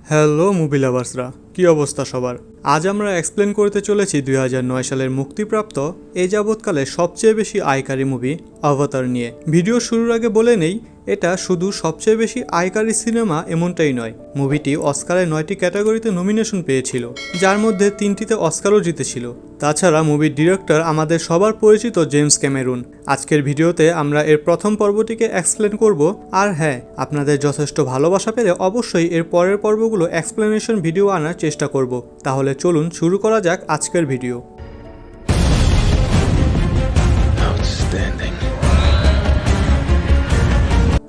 Hello movie লাভার্সরা, কী অবস্থা সবার? আজ আমরা এক্সপ্লেন করতে চলেছি 2009 সালের মুক্তিপ্রাপ্ত এ যাবৎকালে সবচেয়ে বেশি আয়কারী মুভি অবতার নিয়ে। ভিডিও শুরুর আগে বলে নেই, এটা শুধু সবচেয়ে বেশি আয়কারী সিনেমা এমনটাই নয়, মুভিটি অস্কারে 9টি ক্যাটাগরিতে নমিনেশন পেয়েছিল, যার মধ্যে 3টিতে অস্কারও জিতেছিল। তাছাড়া মুভির ডিরেক্টর আমাদের সবার পরিচিত জেমস ক্যামেরুন। আজকের ভিডিওতে আমরা এর প্রথম পর্বটিকে এক্সপ্লেন করব, আর হ্যাঁ, আপনাদের যথেষ্ট ভালোবাসা পেলে অবশ্যই এর পরের পর্বগুলো এক্সপ্লেনেশন ভিডিও আনার চেষ্টা করব। তাহলে চলুন শুরু করা যাক আজকের ভিডিও।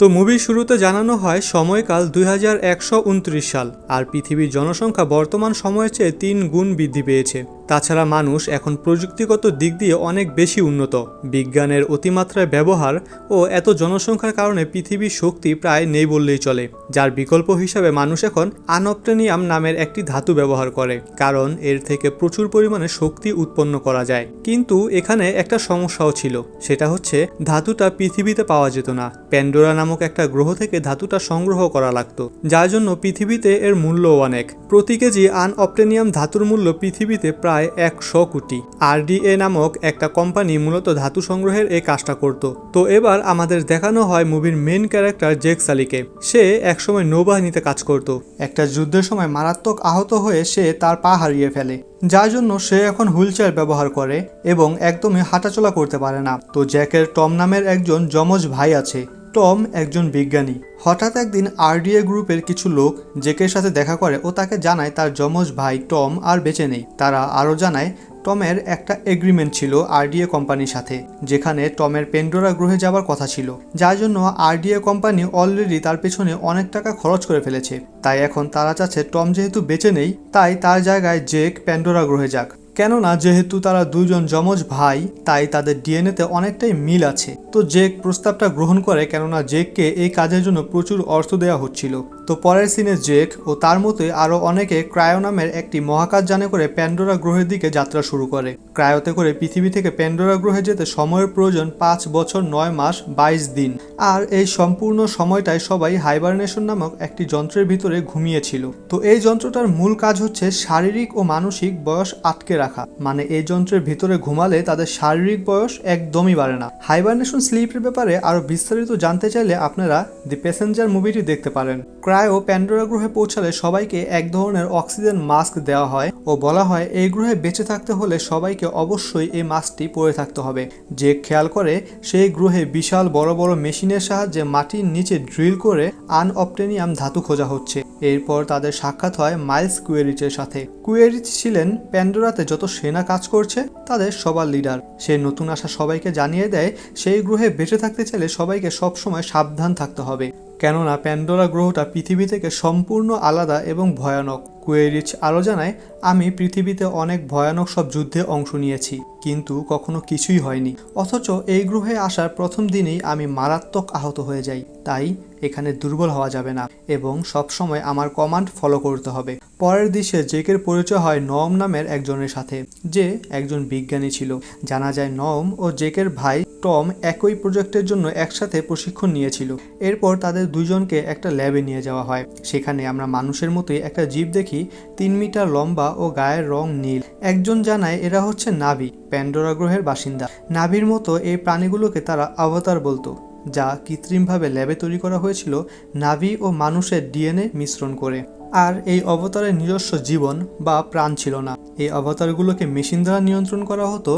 তো মুভির শুরুতে জানানো হয় সময়কাল 2129 সাল, আর পৃথিবীর জনসংখ্যা বর্তমান সময়ের চেয়ে 3 গুণ বৃদ্ধি পেয়েছে। তাছাড়া মানুষ এখন প্রযুক্তিগত দিক দিয়ে অনেক বেশি উন্নত। বিজ্ঞানের অতিমাত্রায় ব্যবহার ও এত জনসংখ্যার কারণে পৃথিবীর শক্তি প্রায় নেই বললেই চলে, যার বিকল্প হিসাবে মানুষ এখন আনঅবটেনিয়াম নামের একটি ধাতু ব্যবহার করে, কারণ এর থেকে প্রচুর পরিমাণে শক্তি উৎপন্ন করা যায়। কিন্তু এখানে একটা সমস্যাও ছিল, সেটা হচ্ছে ধাতুটা পৃথিবীতে পাওয়া যেত না। প্যান্ডোরা নামক একটা গ্রহ থেকে ধাতুটা সংগ্রহ করা লাগতো, যার জন্য পৃথিবীতে এর মূল্যও অনেক। প্রতি কেজি আনঅবটেনিয়াম ধাতুর মূল্য পৃথিবীতে প্রায় 100 কোটি। আরডিএ নামক একটা কোম্পানি মূলত ধাতু সংগ্রহের এই কাজটা করত। তো এবার আমাদের দেখানো হয় মুভির মেইন ক্যারেক্টার জেক সালিকে। সে একসময় নৌবাহিনীতে কাজ করত। একটা যুদ্ধের সময় মারাত্মক আহত হয়ে সে তার পা হারিয়ে ফেলে, যার জন্য সে এখন হুইল চেয়ার ব্যবহার করে এবং একদমই হাঁটাচলা করতে পারে না। তো জ্যাকের টম নামের একজন যমজ ভাই আছে। টম একজন বিজ্ঞানী। হঠাৎ একদিন আরডিএ গ্রুপের কিছু লোক জেকের সাথে দেখা করে ও তাকে জানায় তার যমজ ভাই টম আর বেঁচে নেই। তারা আরও জানায় টমের একটা এগ্রিমেন্ট ছিল আরডিএ কোম্পানির সাথে, যেখানে টমের পেন্ডোরা গ্রহে যাবার কথা ছিল, যার জন্য আরডিএ কোম্পানি অলরেডি তার পেছনে অনেক টাকা খরচ করে ফেলেছে। তাই এখন তারা চাচ্ছে টম যেহেতু বেঁচে নেই, তাই তার জায়গায় জেক পেন্ডোরা গ্রহে যাক। কেননা যেহেতু তারা দুইজন যমজ ভাই, তাই তাদের ডিএনএতে অনেকটাই মিল আছে। তো জেক প্রস্তাবটা গ্রহণ করে, কেননা জেককে এই কাজের জন্য প্রচুর অর্থ দেওয়া হচ্ছিল। তো পরের সিনে জেক ও তার মতোই আরও অনেকে ক্রায়ো নামের একটি মহাকাশযানে করে প্যান্ডোরা গ্রহের দিকে যাত্রা শুরু করে। ক্রায়োতে করে পৃথিবী থেকে প্যান্ডোরা গ্রহে যেতে সময়ের প্রয়োজন 5 বছর 9 মাস 22 দিন। আর এই সম্পূর্ণ সময়টায় সবাই হাইবারনেশন নামক একটি যন্ত্রের ভিতরে ঘুমিয়েছিল। তো এই যন্ত্রটার মূল কাজ হচ্ছে শারীরিক ও মানসিক বয়স আটকে রাখা। মানে এই যন্ত্রের ভিতরে ঘুমালে তাদের শারীরিক বয়স একদমই বাড়ে না। হাইবারনেশন স্লিপের ব্যাপারে আরো বিস্তারিত জানতে চাইলে আপনারা দি প্যাসেঞ্জার মুভিটি দেখতে পারেন। ক্রায়ো প্যান্ডোরা গ্রহে পৌঁছালে সবাইকে এক ধরনের অক্সিজেন মাস্ক দেওয়া হয় ও বলা হয় এই গ্রহে বেঁচে থাকতে হলে সবাইকে অবশ্যই এই মাস্কটি পরে থাকতে হবে। যে খেয়াল করে সেই গ্রহে বিশাল বড় বড় মেশিনের সাহায্যে মাটির নিচে ড্রিল করে আনঅবটেনিয়াম ধাতু খোঁজা হচ্ছে। এরপর তাদের সাক্ষাৎ হয় মাইলস কুয়েরিচের সাথে। কুয়েরিচ ছিলেন প্যান্ডোরাতে যত সেনা কাজ করছে তাদের সবার লিডার। সে নতুন আসা সবাইকে জানিয়ে দেয় সেই গ্রহে বেঁচে থাকতে চাইলে সবাইকে সবসময় সাবধান থাকতে হবে, কেননা প্যান্ডোরা গ্রহটা পৃথিবী থেকে সম্পূর্ণ আলাদা এবং ভয়ানক। কুয়েরিচ আরও জানায়, আমি পৃথিবীতে অনেক ভয়ানক সব যুদ্ধে অংশ নিয়েছি, কিন্তু কখনো কিছুই হয়নি। অথচ এই গ্রহে আসার প্রথম দিনেই আমি মারাত্মক আহত হয়ে যাই। তাই এখানে দুর্বল হওয়া যাবে না এবং সবসময় আমার কমান্ড ফলো করতে হবে। পরের দৃশ্যে জেকের পরিচয় হয় নম নামের একজনের সাথে, যে একজন বিজ্ঞানী ছিল। জানা যায় নম ও জেকের ভাই টম একই প্রজেক্টের জন্য একসাথে প্রশিক্ষণ নিয়েছিল। এরপর তাদের দুজনকে একটা ল্যাবে নিয়ে যাওয়া হয়। সেখানে আমরা মানুষের মতোই একটা জীব দেখি, 3 মিটার লম্বা ও গায়ের রং নীল। একজন জানায় এরা হচ্ছে নাভি, প্যান্ডোরা গ্রহের বাসিন্দা। নাভির মতো এই প্রাণীগুলোকে তারা অবতার বলতো, যা কৃত্রিমভাবে ল্যাবে তৈরি করা হয়েছিল নাভি ও মানুষের ডিএনএ মিশ্রণ করে। আর এই অবতারের নিজস্ব জীবন বা প্রাণ ছিল না। এই অবতারগুলোকে মেশিন দ্বারা নিয়ন্ত্রণ করা হতো,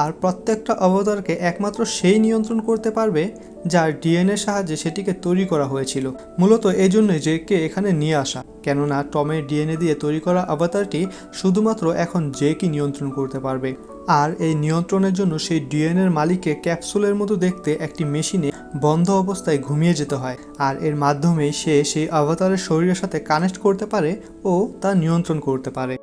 আর প্রত্যেকটা অবতারকে একমাত্র সেই নিয়ন্ত্রণ করতে পারবে যার ডিএনএ সাহায্যে সেটিকে তৈরি করা হয়েছিল। মূলত এই জন্যই জেককে এখানে নিয়ে আসা, কেননা টমের ডিএনএ দিয়ে তৈরি করা অবতারটি শুধুমাত্র এখন জেকই নিয়ন্ত্রণ করতে পারবে। আর এই নিয়ন্ত্রণের জন্য সেই ডিএনএর মালিককে ক্যাপসুলের মতো দেখতে একটি মেশিনে বন্ধ অবস্থায় ঘুমিয়ে যেতে হয়, আর এর মাধ্যমেই সে সেই অবতারের শরীরের সাথে কানেক্ট করতে পারে ও তা নিয়ন্ত্রণ করতে পারে।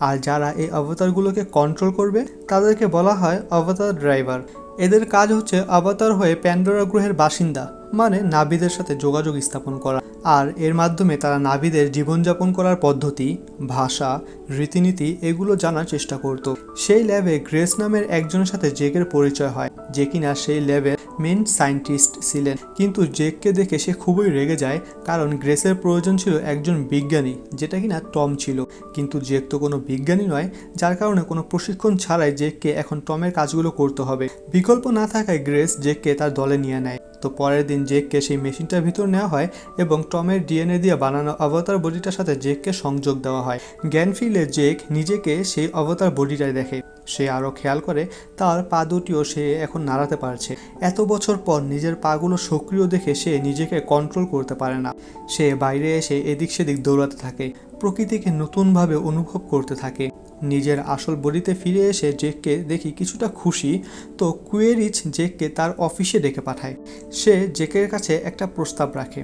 আর যারা এই অবতারগুলোকে কন্ট্রোল করবে তাদেরকে বলা হয় অবতার ড্রাইভার। এদের কাজ হচ্ছে অবতার হয়ে প্যান্ডোরা গ্রহের বাসিন্দা মানে নাভিদের সাথে যোগাযোগ স্থাপন করা, আর এর মাধ্যমে তারা নাভিদের জীবনযাপন করার পদ্ধতি, ভাষা, রীতিনীতি এগুলো জানার চেষ্টা করত। সেই ল্যাবে গ্রেস নামের একজনের সাথে জেকের পরিচয় হয়, যে কিনা সেই ল্যাবের মেন সায়েন্টিস্ট ছিলেন। কিন্তু জেককে দেখে সে খুবই রেগে যায়, কারণ গ্রেসের প্রয়োজন ছিল একজন বিজ্ঞানী, যেটা কিনা টম ছিল। কিন্তু জেক তো কোনো বিজ্ঞানী নয়, যার কারণে কোনো প্রশিক্ষণ ছাড়াই জেককে এখন টমের কাজগুলো করতে হবে। বিকল্প না থাকায় গ্রেস জেককে তার দলে নিয়ে নেয়। তো পরের দিন জেককে সেই মেশিনটার ভিতর নেওয়া হয় এবং টমের ডিএনএ দিয়ে বানানো অবতার বডিটার সাথে জেককে সংযোগ দেওয়া হয়। জ্ঞান ফিরলে জেক নিজেকে সেই অবতার বডিটায় দেখে। সে আরও খেয়াল করে তার পা দুটিও সে এখন নাড়াতে পারছে। এত বছর পর নিজের পাগুলো সক্রিয় দেখে সে নিজেকে কন্ট্রোল করতে পারে না। সে বাইরে এসে এদিক সেদিক দৌড়াতে থাকে, প্রকৃতিকে নতুনভাবে অনুভব করতে থাকে। নিজের আসল বডিতে ফিরে এসে জেককে দেখি কিছুটা খুশি। তো কুয়েরিচ জেককে তার অফিসে ডেকে পাঠায়। সে জেকের কাছে একটা প্রস্তাব রাখে।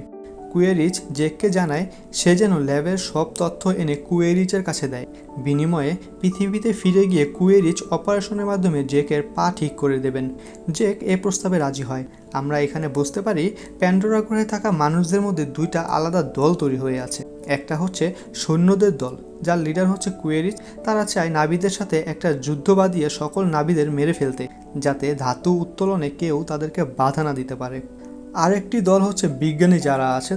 কুয়েরিচ জেককে জানায় সে যেন ল্যাবের সব তথ্য এনে কুয়েরিচের কাছে দেয়। বিনিময়ে পৃথিবীতে ফিরে গিয়ে কুয়েরিচ অপারেশনের মাধ্যমে জেকের পা ঠিক করে দেবেন। জেক এ প্রস্তাবে রাজি হয়। আমরা এখানে বুঝতে পারি প্যান্ডোরা গ্রহে থাকা মানুষদের মধ্যে দুইটা আলাদা দল তৈরি হয়ে আছে। একটা হচ্ছে সৈন্যদের দল, যার লিডার হচ্ছে কুয়েরিচ। তারা চায় নাবিদের সাথে একটা যুদ্ধ বাঁধিয়ে সকল নাবিদের মেরে ফেলতে, যাতে ধাতু উত্তোলনে কেউ তাদেরকে বাধা না দিতে পারে। আরেকটি দল হচ্ছে বিজ্ঞানী যারা আছে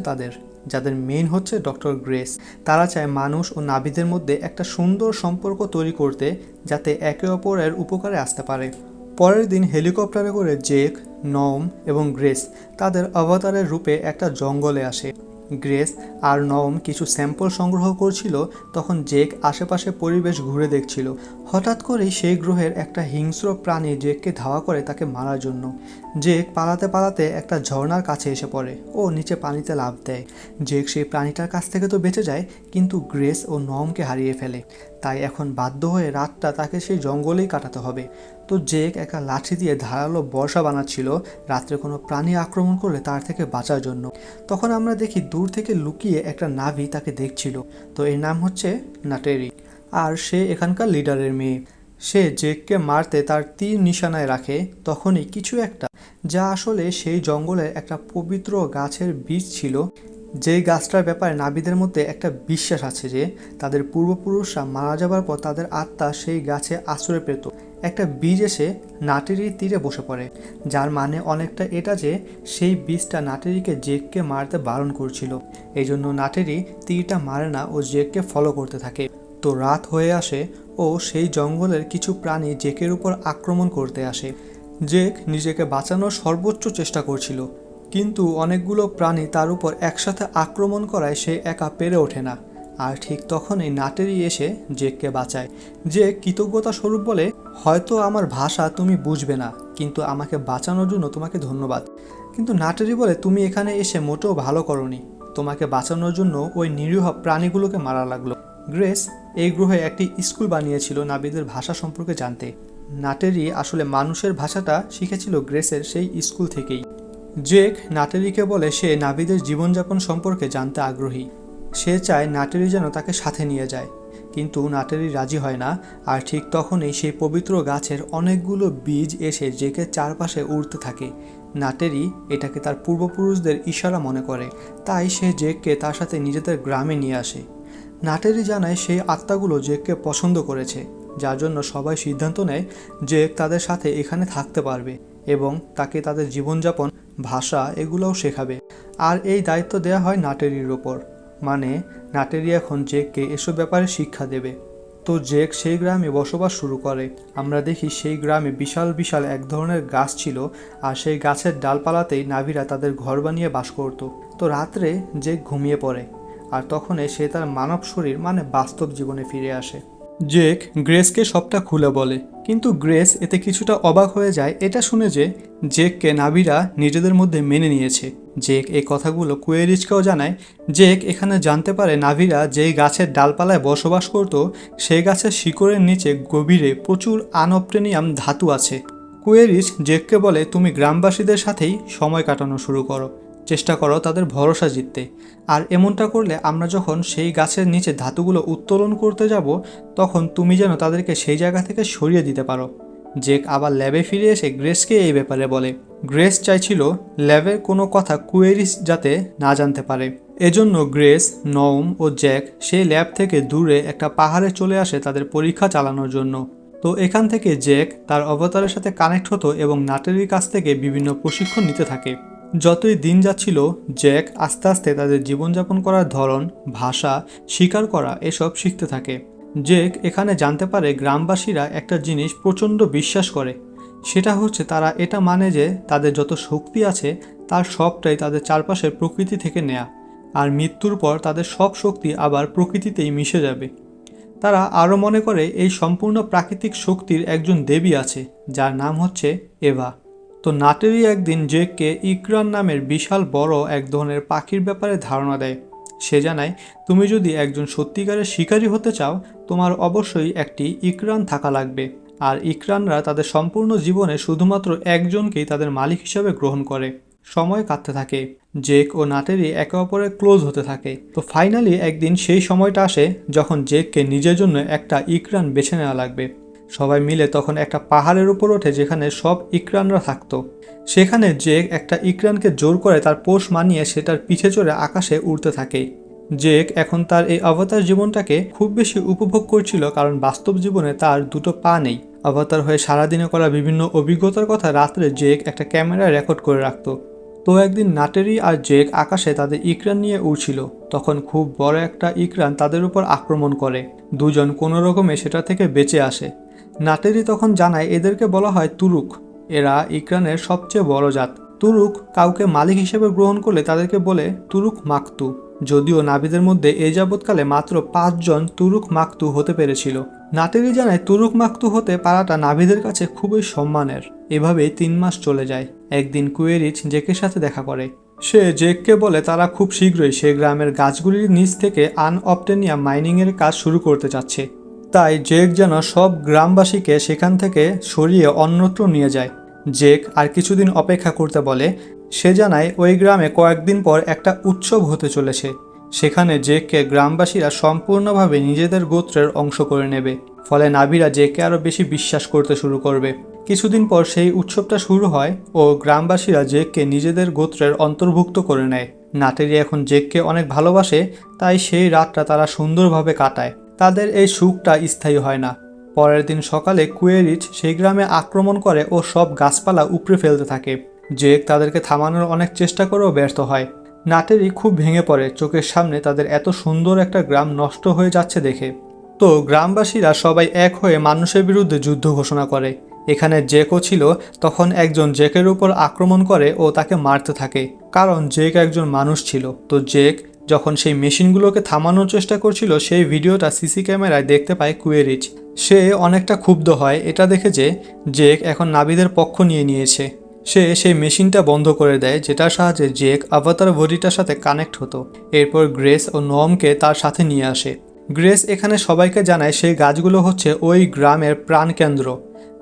যাদের মেইন হচ্ছে ডক্টর গ্রেস। তারা চায় মানুষ ও নাবিদের মধ্যে একটা সুন্দর সম্পর্ক তৈরি করতে, যাতে একে অপরের উপকারে আসতে পারে। পরের দিন হেলিকপ্টারে করে জেক, নম এবং গ্রেস তাদের অবতারের রূপে একটা জঙ্গলে আসে। গ্রেস আর নম কিছু স্যাম্পল সংগ্রহ করছিল, তখন জেক আশেপাশে পরিবেশ ঘুরে দেখছিল। হঠাৎ করেই সেই গ্রহের একটা হিংস্র প্রাণী জেককে ধাওয়া করে তাকে মারার জন্য। জেক পালাতে পালাতে একটা ঝর্ণার কাছে এসে পড়ে ও নিচে পানিতে লাফ দেয়। জেক সেই প্রাণীটার কাছ থেকে তো বেঁচে যায়, কিন্তু গ্রেস ও নমকে হারিয়ে ফেলে। তাই এখন বাধ্য হয়ে রাতটা তাকে সেই জঙ্গলেই কাটাতে হবে। তো জেক একটা লাঠি দিয়ে ধারালো বর্ষা বানাচ্ছিল রাত্রে কোনো প্রাণী আক্রমণ করলে তার থেকে বাঁচার জন্য। তখন আমরা দেখি দূর থেকে লুকিয়ে একটা নাভি তাকে দেখছিল। তো এর নাম হচ্ছে নাটেরি, আর সে এখানকার লিডারের মেয়ে। সে জেককে মারতে তার তীর নিশানায় রাখে, তখনই কিছু একটা, যা আসলে সেই জঙ্গলের একটা পবিত্র গাছের বীজ ছিল। যেই গাছটার ব্যাপারে নাবিদের মধ্যে একটা বিশ্বাস আছে যে তাদের পূর্বপুরুষরা মারা যাবার পর তাদের আত্মা সেই গাছে আশ্রয় পেত। একটা বীজ এসে নাটেরির তীরে বসে পড়ে, যার মানে অনেকটা এটা যে সেই বীজটা নাটেরিকে জেককে মারতে বারণ করছিল। এই জন্য নাটেরি তীরটা মারে না ও জেককে ফলো করতে থাকে। তো রাত হয়ে আসে ও সেই জঙ্গলের কিছু প্রাণী জেকের উপর আক্রমণ করতে আসে। জেক নিজেকে বাঁচানোর সর্বোচ্চ চেষ্টা করছিল, কিন্তু অনেকগুলো প্রাণী তার উপর একসাথে আক্রমণ করায় সে একা পেরে ওঠে না। আর ঠিক তখনই নাটেরি এসে জেককে বাঁচায়। জেক কৃতজ্ঞতা স্বরূপ বলে, হয়তো আমার ভাষা তুমি বুঝবে না, কিন্তু আমাকে বাঁচানোর জন্য তোমাকে ধন্যবাদ। কিন্তু নাটেরি বলে, তুমি এখানে এসে মোটেও ভালো করনি, তোমাকে বাঁচানোর জন্য ওই নিরীহ প্রাণীগুলোকে মারা লাগলো। গ্রেস এই গ্রহে একটি স্কুল বানিয়েছিল নাবিদের ভাষা সম্পর্কে জানতে। নাটেরি আসলে মানুষের ভাষাটা শিখেছিল গ্রেসের সেই স্কুল থেকেই। জেক নাটেরিকে বলে সে নাবিদের জীবনযাপন সম্পর্কে জানতে আগ্রহী। সে চায় নাটেরি যেন তাকে সাথে নিয়ে যায়, কিন্তু নাটেরি রাজি হয় না। আর ঠিক তখনই সেই পবিত্র গাছের অনেকগুলো বীজ এসে জেকের চারপাশে উড়তে থাকে। নাটেরি এটাকে তার পূর্বপুরুষদের ইশারা মনে করে, তাই সে জেককে তার সাথে নিজেদের গ্রামে নিয়ে আসে। নাটেরি জানায় সেই আত্মাগুলো জেককে পছন্দ করেছে, যার জন্য সবাই সিদ্ধান্ত নেয় জেক তাদের সাথে এখানে থাকতে পারবে এবং তাকে তাদের জীবনযাপন, ভাষা এগুলোও শেখাবে। আর এই দায়িত্ব দেওয়া হয় নাটেরির ওপর, মানে নাটেরি এখন জেককে এসব ব্যাপারে শিক্ষা দেবে। তো জেক সেই গ্রামে বসবাস শুরু করে। আমরা দেখি সেই গ্রামে বিশাল বিশাল এক ধরনের গাছ ছিল, আর সেই গাছের ডালপালাতেই নাভিরা তাদের ঘর বানিয়ে বাস করত। তো রাত্রে জেক ঘুমিয়ে পড়ে, আর তখনই সে তার মানব শরীর মানে বাস্তব জীবনে ফিরে আসে। জেক গ্রেসকে সবটা খুলে বলে, কিন্তু গ্রেস এতে কিছুটা অবাক হয়ে যায় এটা শুনে যে জেককে নাবিরা নিজেদের মধ্যে মেনে নিয়েছে। জেক এই কথাগুলো কুয়েরিচকেও জানায়। জেক এখানে জানতে পারে নাবিরা যেই গাছের ডালপালায় বসবাস করত সেই গাছের শিকড়ের নিচে গভীরে প্রচুর আনঅবটেনিয়াম ধাতু আছে। কুয়েরিচ জেককে বলে, তুমি গ্রামবাসীদের সাথেই সময় কাটানো শুরু করো, চেষ্টা করো তাদের ভরসা জিততে। আর এমনটা করলে আমরা যখন সেই গাছের নিচে ধাতুগুলো উত্তোলন করতে যাব, তখন তুমি যেন তাদেরকে সেই জায়গা থেকে সরিয়ে দিতে পারো। জেক আবার ল্যাবে ফিরে এসে গ্রেসকে এই ব্যাপারে বলে। গ্রেস চাইছিল ল্যাবের কোনো কথা কুয়েরিচ যাতে না জানতে পারে। এজন্য গ্রেস, নওম ও জ্যাক সেই ল্যাব থেকে দূরে একটা পাহাড়ে চলে আসে তাদের পরীক্ষা চালানোর জন্য। তো এখান থেকে জেক তার অবতারের সাথে কানেক্ট হতো এবং নাটেরির কাছ থেকে বিভিন্ন প্রশিক্ষণ নিতে থাকে। যতই দিন যাচ্ছিল জেক আস্তে আস্তে তাদের জীবনযাপন করার ধরন, ভাষা, শিকার করা এসব শিখতে থাকে। জেক এখানে জানতে পারে গ্রামবাসীরা একটা জিনিস প্রচণ্ড বিশ্বাস করে, সেটা হচ্ছে তারা এটা মানে যে তাদের যত শক্তি আছে তার সবটাই তাদের চারপাশের প্রকৃতি থেকে নেয়া, আর মৃত্যুর পর তাদের সব শক্তি আবার প্রকৃতিতেই মিশে যাবে। তারা আরও মনে করে এই সম্পূর্ণ প্রাকৃতিক শক্তির একজন দেবী আছে যার নাম হচ্ছে এভা। তো নাটেরি একদিন জেককে ইকরান নামের বিশাল বড় এক ধরনের পাখির ব্যাপারে ধারণা দেয়। সে জানায়, তুমি যদি একজন সত্যিকারের শিকারী হতে চাও তোমার অবশ্যই একটি ইকরান থাকা লাগবে। আর ইকরানরা তাদের সম্পূর্ণ জীবনে শুধুমাত্র একজনকেই তাদের মালিক হিসেবে গ্রহণ করে। সময় কাটতে থাকে, জেক ও নাটেরি একে অপরের ক্লোজ হতে থাকে। তো ফাইনালি একদিন সেই সময়টা আসে যখন জেককে নিজের জন্য একটা ইকরান বেছে নেওয়া লাগবে। সবাই মিলে তখন একটা পাহাড়ের উপর ওঠে যেখানে সব ইকরানরা থাকতো। সেখানে জেক একটা ইকরানকে জোর করে তার পোষ মানিয়ে সেটার পিঠে চড়ে আকাশে উড়তে থাকে। জেক এখন তার এই অবতার জীবনটাকে খুব বেশি উপভোগ করছিল, কারণ বাস্তব জীবনে তার দুটো পা নেই। অবতার হয়ে সারাদিনে করা বিভিন্ন অভিজ্ঞতার কথা রাত্রে জেক একটা ক্যামেরায় রেকর্ড করে রাখতো। তো একদিন নাটেরি আর জেক আকাশে তাদের ইকরান নিয়ে উড়ছিল, তখন খুব বড় একটা ইকরান তাদের উপর আক্রমণ করে। দুজন কোনো রকমে সেটা থেকে বেঁচে আসে। নাটেরি তখন জানায় এদেরকে বলা হয় তুরুক, এরা ইকরানের সবচেয়ে বড় জাত। তুরুক কাউকে মালিক হিসেবে গ্রহণ করলে তাদেরকে বলে তুরুক মাকতু। যদিও নাবিদের মধ্যে এ যাবৎকালে মাত্র 5 জন তুরুক মাকতু হতে পেরেছিল। নাটেরি জানায় তুরুক মাকতু হতে পারাটা নাবিদের কাছে খুবই সম্মানের। এভাবেই 3 মাস চলে যায়। একদিন কুয়েরিচ জেকের সাথে দেখা করে। সে জেককে বলে তারা খুব শীঘ্রই সে গ্রামের গাছগুলির নিচ থেকে আনঅবটেনিয়াম মাইনিংয়ের কাজ শুরু করতে চাচ্ছে। তাই জেক যেন সব গ্রামবাসীকে সেখান থেকে সরিয়ে অন্যত্র নিয়ে যায়। জেক আর কিছুদিন অপেক্ষা করতে বলে। সে জানায় ওই গ্রামে কয়েকদিন পর একটা উৎসব হতে চলেছে। সেখানে জেককে গ্রামবাসীরা সম্পূর্ণভাবে নিজেদের গোত্রের অংশ করে নেবে। ফলে নাবিরা জেককে আরও বেশি বিশ্বাস করতে শুরু করবে। কিছুদিন পর সেই উৎসবটা শুরু হয় ও গ্রামবাসীরা জেককে নিজেদের গোত্রের অন্তর্ভুক্ত করে নেয়। নাটেরি এখন জেককে অনেক ভালোবাসে, তাই সেই রাতটা তারা সুন্দরভাবে কাটায়। তাদের এই সুখটা স্থায়ী হয় না। পরের দিন সকালে কুয়েরিচ সেই গ্রামে আক্রমণ করে ও সব গাছপালা উপড়ে ফেলতে থাকে। জেক তাদেরকে থামানোর অনেক চেষ্টা করেও ব্যর্থ হয়। নাটেরি খুব ভেঙে পড়ে চোখের সামনে তাদের এত সুন্দর একটা গ্রাম নষ্ট হয়ে যাচ্ছে দেখে। তো গ্রামবাসীরা সবাই এক হয়ে মানুষের বিরুদ্ধে যুদ্ধ ঘোষণা করে। এখানে জেকও ছিল। তখন একজন জেকের উপর আক্রমণ করে ও তাকে মারতে থাকে, কারণ জেক একজন মানুষ ছিল। তো জেক যখন সেই মেশিনগুলোকে থামানোর চেষ্টা করছিল সেই ভিডিওটা সিসি ক্যামেরায় দেখতে পায় কুয়েরিচ। সে অনেকটা ক্ষুব্ধ হয় এটা দেখে যে জেক এখন নাবিদের পক্ষ নিয়ে নিয়েছে। সে সেই মেশিনটা বন্ধ করে দেয়, যেটার সাহায্যে জেক অবতার বডিটার সাথে কানেক্ট হতো। এরপর গ্রেস ও নমকে তার সাথে নিয়ে আসে। গ্রেস এখানে সবাইকে জানায় সেই গাছগুলো হচ্ছে ওই গ্রামের প্রাণকেন্দ্র।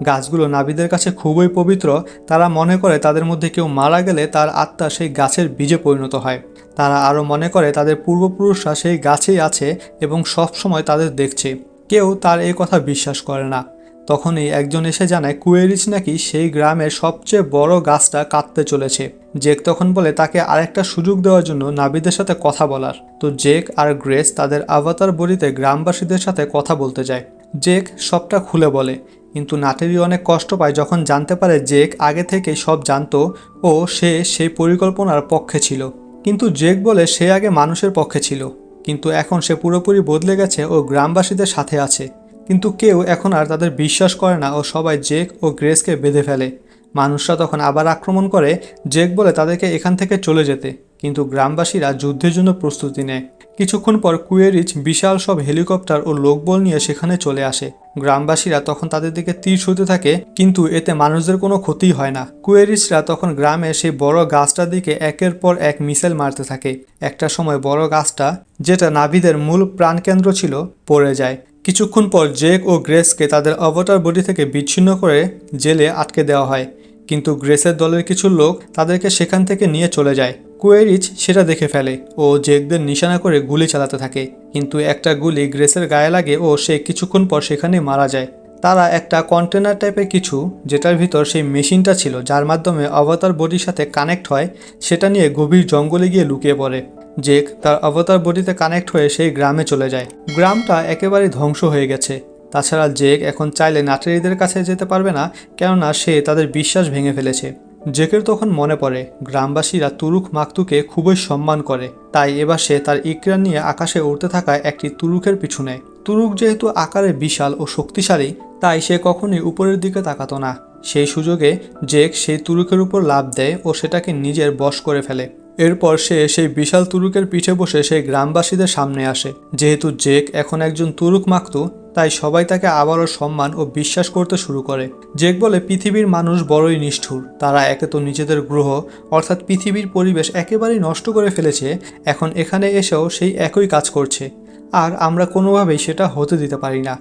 গাছগুলো নাবিদের কাছে খুবই পবিত্র। তারা মনে করে তাদের মধ্যে কেউ মারা গেলে তার আত্মা সেই গাছের বীজে পরিণত হয়। তারা আরও মনে করে তাদের পূর্বপুরুষরা সেই গাছেই আছে এবং সব সময় তাদের দেখছে। কেউ তার এই কথা বিশ্বাস করে না। তখনই একজন এসে জানায় কুয়েরিচ নাকি সেই গ্রামের সবচেয়ে বড় গাছটা কাটতে চলেছে। জেক তখন বলে তাকে আরেকটা সুযোগ দেওয়ার জন্য নাবিদের সাথে কথা বলার। তো জেক আর গ্রেস তাদের অবতার বডিতে গ্রামবাসীদের সাথে কথা বলতে যায়। জেক সবটা খুলে বলে, কিন্তু নাটেরি অনেক কষ্ট পায় যখন জানতে পারে জেক আগে থেকেই সব জানতো ও সে সেই পরিকল্পনার পক্ষে ছিল। কিন্তু জেক বলে সে আগে মানুষের পক্ষে ছিল, কিন্তু এখন সে পুরোপুরি বদলে গেছে ও গ্রামবাসীদের সাথে আছে। কিন্তু কেউ এখন আর তাদের বিশ্বাস করে না ও সবাই জেক ও গ্রেসকে বেঁধে ফেলে। মানুষরা তখন আবার আক্রমণ করে। জেক বলে তাদেরকে এখান থেকে চলে যেতে, কিন্তু গ্রামবাসীরা যুদ্ধের জন্য প্রস্তুতি নেয়। কিছুক্ষণ পর কুয়েরিচ বিশাল সব হেলিকপ্টার ও লোকবল নিয়ে সেখানে চলে আসে। গ্রামবাসীরা তখন তাদের দিকে তীর ছুঁতে থাকে, কিন্তু এতে মানুষদের কোনো ক্ষতি হয় না। কুয়েরিচরা তখন গ্রামে সেই বড় গাছটার দিকে একের পর এক মিসাইল মারতে থাকে। একটা সময় বড় গাছটা, যেটা নাবিদের মূল প্রাণকেন্দ্র ছিল, পড়ে যায়। কিছুক্ষণ পর জেক ও গ্রেসকে তাদের অবতার বডি থেকে বিচ্ছিন্ন করে জেলে আটকে দেওয়া হয়, কিন্তু গ্রেসের দলের কিছু লোক তাদেরকে সেখান থেকে নিয়ে চলে যায়। কুয়েরিচ সেটা দেখে ফেলে ও জেকদের নিশানা করে গুলি চালাতে থাকে, কিন্তু একটা গুলি গ্রেসের গায়ে লাগে ও সে কিছুক্ষণ পর সেখানে মারা যায়। তারা একটা কন্টেনার টাইপের কিছু, যেটার ভিতর সেই মেশিনটা ছিল যার মাধ্যমে অবতার বডির সাথে কানেক্ট হয়, সেটা নিয়ে গভীর জঙ্গলে গিয়ে লুকিয়ে পড়ে। জেক তার অবতার বডিতে কানেক্ট হয়ে সেই গ্রামে চলে যায়। গ্রামটা একেবারে ধ্বংস হয়ে গেছে। তাছাড়া জেক এখন চাইলে নাটারিদের কাছে যেতে পারবে না, কেননা সে তাদের বিশ্বাস ভেঙে ফেলেছে। জেকের তখন মনে পড়ে গ্রামবাসীরা তুরুক মাকতুকে খুবই সম্মান করে, তাই এবার সে তার ইকরান নিয়ে আকাশে উড়তে থাকা একটি তুরুকের পিছু নেয়। তুরুক যেহেতু আকারে বিশাল ও শক্তিশালী, তাই সে কখনোই উপরের দিকে তাকাতো না। সেই সুযোগে জেক সেই তুরুকের উপর লাফ দেয় ও সেটাকে নিজের বশ করে ফেলে। এরপর সে সেই বিশাল তুরুকের পিঠে বসে সেই গ্রামবাসীদের সামনে আসে। যেহেতু জেক এখন একজন তুরুক মাকতু, তাই সবাই তাকে আবারও সম্মান ও বিশ্বাস করতে শুরু করে। জেক বলে পৃথিবীর মানুষ বড়ই নিষ্ঠুর, তারা একে তো নিজেদের গ্রহ অর্থাৎ পৃথিবীর পরিবেশ একেবারেই নষ্ট করে ফেলেছে, এখন এখানে এসেও সেই একই কাজ করছে, আর আমরা কোনোভাবেই সেটা হতে দিতে পারি না।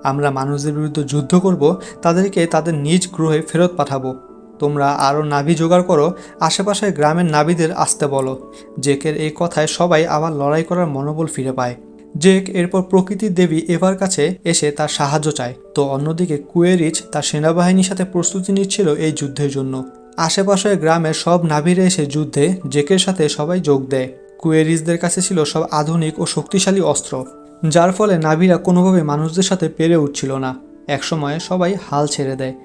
আমরা মানুষদের বিরুদ্ধে যুদ্ধ করব, তাদেরকে তাদের নিজ গ্রহে ফেরত পাঠাবো। তোমরা আরও নাভি জোগাড় করো, আশেপাশের গ্রামের নাভীদের আসতে বলো। জেকের এই কথায় সবাই আবার লড়াই করার মনোবল ফিরে পায়। জেক এরপর প্রকৃতির দেবী এভার কাছে এসে তার সাহায্য চায়। তো অন্যদিকে কুয়েরিচ তার সেনাবাহিনীর সাথে প্রস্তুতি নিচ্ছিল এই যুদ্ধের জন্য। আশেপাশের গ্রামের সব নাভীরা এসে যুদ্ধে জেকের সাথে সবাই যোগ দেয়। কুয়েরিচদের কাছে ছিল সব আধুনিক ও শক্তিশালী অস্ত্র, যার ফলে নাভীরা কোনোভাবে মানুষদের সাথে পেরে উঠছিল না। একসময় সবাই হাল ছেড়ে দেয়,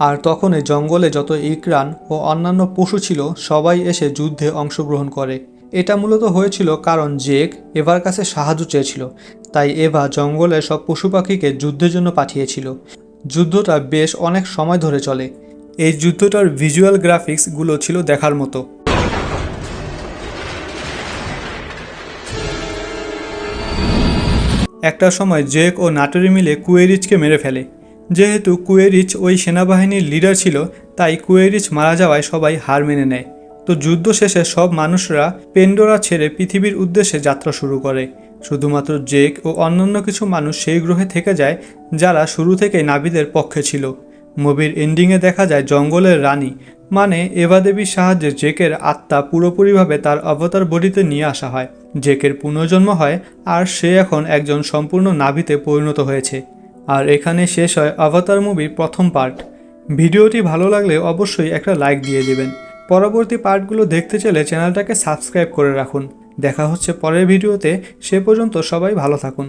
আর তখনই জঙ্গলে যত ইকরান ও অন্যান্য পশু ছিল সবাই এসে যুদ্ধে অংশগ্রহণ করে। এটা মূলত হয়েছিল কারণ জেক এভার কাছে সাহায্য চেয়েছিল, তাই এভা জঙ্গলের সব পশু পাখিকে যুদ্ধের জন্য পাঠিয়েছিল। যুদ্ধটা বেশ অনেক সময় ধরে চলে। এই যুদ্ধটার ভিজুয়াল গ্রাফিক্সগুলো ছিল দেখার মতো। একটা সময় জেক ও নাটোরি মিলে কুয়েরিচকে মেরে ফেলে। যেহেতু কুয়েরিচ ওই সেনাবাহিনীর লিডার ছিল, তাই কুয়েরিচ মারা যাওয়ায় সবাই হার মেনে নেয়। তো যুদ্ধ শেষে সব মানুষরা পেন্ডোরা ছেড়ে পৃথিবীর উদ্দেশ্যে যাত্রা শুরু করে। শুধুমাত্র জেক ও অন্যান্য কিছু মানুষ সেই গ্রহে থেকে যায়, যারা শুরু থেকেই নাভীদের পক্ষে ছিল। মুভির এন্ডিংয়ে দেখা যায় জঙ্গলের রানী মানে এভা দেবীর সাহায্যে জেকের আত্মা পুরোপুরিভাবে তার অবতার বডিতে নিয়ে আসা হয়। জেকের পুনর্জন্ম হয়, আর সে এখন একজন সম্পূর্ণ নাভীতে পরিণত হয়েছে। আর এখানে শেষ হয় অবতার মুভির প্রথম পার্ট। ভিডিওটি ভালো লাগলে অবশ্যই একটা লাইক দিয়ে দেবেন। পরবর্তী পার্টগুলো দেখতে চাইলে চ্যানেলটাকে সাবস্ক্রাইব করে রাখুন। দেখা হচ্ছে পরের ভিডিওতে, সে পর্যন্ত সবাই ভালো থাকুন।